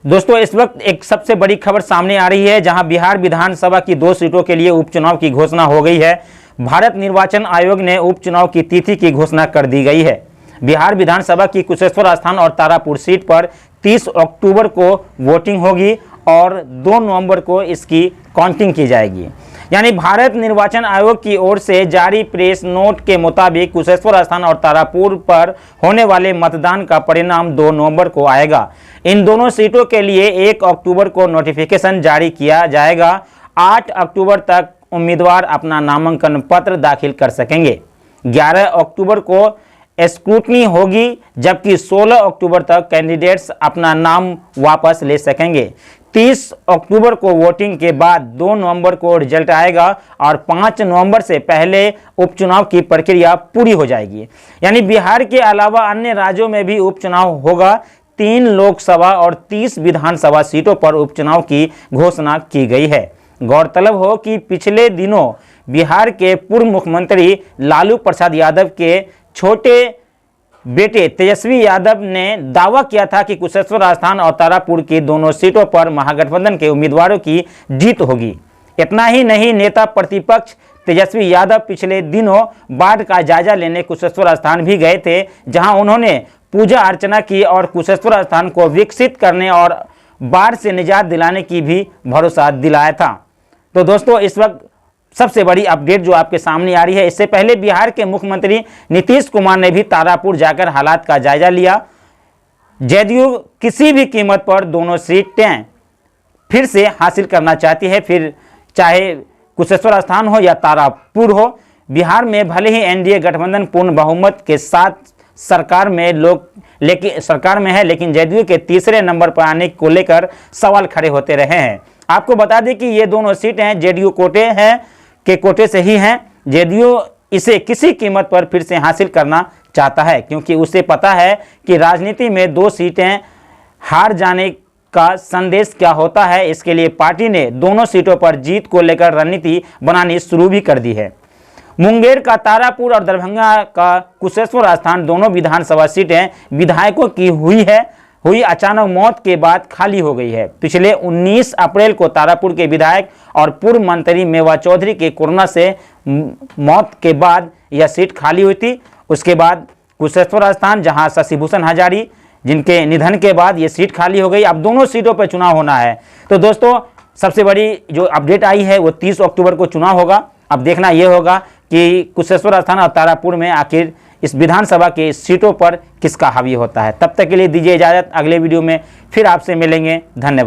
दोस्तों इस वक्त एक सबसे बड़ी खबर सामने आ रही है, जहां बिहार विधानसभा की 2 सीटों के लिए उपचुनाव की घोषणा हो गई है। भारत निर्वाचन आयोग ने उपचुनाव की तिथि की घोषणा कर दी गई है। बिहार विधानसभा की कुशेश्वर स्थान और तारापुर सीट पर 30 अक्टूबर को वोटिंग होगी और 2 नवंबर को इसकी काउंटिंग की जाएगी। यानी भारत निर्वाचन आयोग की ओर से जारी प्रेस नोट के मुताबिक कुशेश्वर स्थान और तारापुर पर होने वाले मतदान का परिणाम 2 नवंबर को आएगा। इन दोनों सीटों के लिए 1 अक्टूबर को नोटिफिकेशन जारी किया जाएगा। 8 अक्टूबर तक उम्मीदवार अपना नामांकन पत्र दाखिल कर सकेंगे। 11 अक्टूबर को स्क्रूटनी होगी, जबकि 16 अक्टूबर तक कैंडिडेट्स अपना नाम वापस ले सकेंगे। 30 अक्टूबर को वोटिंग के बाद 2 नवंबर को रिजल्ट आएगा और 5 नवंबर से पहले उपचुनाव की प्रक्रिया पूरी हो जाएगी। यानी बिहार के अलावा अन्य राज्यों में भी उपचुनाव होगा। 3 लोकसभा और 30 विधानसभा सीटों पर उपचुनाव की घोषणा की गई है। गौरतलब हो कि पिछले दिनों बिहार के पूर्व मुख्यमंत्री लालू प्रसाद यादव के छोटे बेटे तेजस्वी यादव ने दावा किया था कि कुशेश्वर स्थान और तारापुर की दोनों सीटों पर महागठबंधन के उम्मीदवारों की जीत होगी। इतना ही नहीं, नेता प्रतिपक्ष तेजस्वी यादव पिछले दिनों बाढ़ का जायजा लेने कुशेश्वर स्थान भी गए थे, जहां उन्होंने पूजा अर्चना की और कुशेश्वर स्थान को विकसित करने और बाढ़ से निजात दिलाने की भी भरोसा दिलाया था। तो दोस्तों इस वक्त सबसे बड़ी अपडेट जो आपके सामने आ रही है, इससे पहले बिहार के मुख्यमंत्री नीतीश कुमार ने भी तारापुर जाकर हालात का जायजा लिया। जदयू किसी भी कीमत पर दोनों सीटें फिर से हासिल करना चाहती है, फिर चाहे कुशेश्वर स्थान हो या तारापुर हो। बिहार में भले ही एनडीए गठबंधन पूर्ण बहुमत के साथ सरकार में है, लेकिन जदयू के तीसरे नंबर पर आने को लेकर सवाल खड़े होते रहे हैं। आपको बता दें कि ये दोनों सीटें जेडीयू कोटे से ही हैं। जेडीयू इसे किसी कीमत पर फिर से हासिल करना चाहता है, क्योंकि उसे पता है कि राजनीति में 2 सीटें हार जाने का संदेश क्या होता है। इसके लिए पार्टी ने दोनों सीटों पर जीत को लेकर रणनीति बनानी शुरू भी कर दी है। मुंगेर का तारापुर और दरभंगा का कुशेश्वर स्थान दोनों विधानसभा सीटें विधायकों की हुई अचानक मौत के बाद खाली हो गई है। पिछले 19 अप्रैल को तारापुर के विधायक और पूर्व मंत्री मेवा चौधरी के कोरोना से मौत के बाद यह सीट खाली हुई थी। उसके बाद कुशेश्वर स्थान, जहां शशिभूषण हजारी, जिनके निधन के बाद यह सीट खाली हो गई। अब दोनों सीटों पर चुनाव होना है। तो दोस्तों सबसे बड़ी जो अपडेट आई है वो 30 अक्टूबर को चुनाव होगा। अब देखना यह होगा कि कुशेश्वर स्थान और तारापुर में आखिर इस विधानसभा के सीटों पर किसका हावी होता है। तब तक के लिए दीजिए इजाजत, अगले वीडियो में फिर आपसे मिलेंगे। धन्यवाद।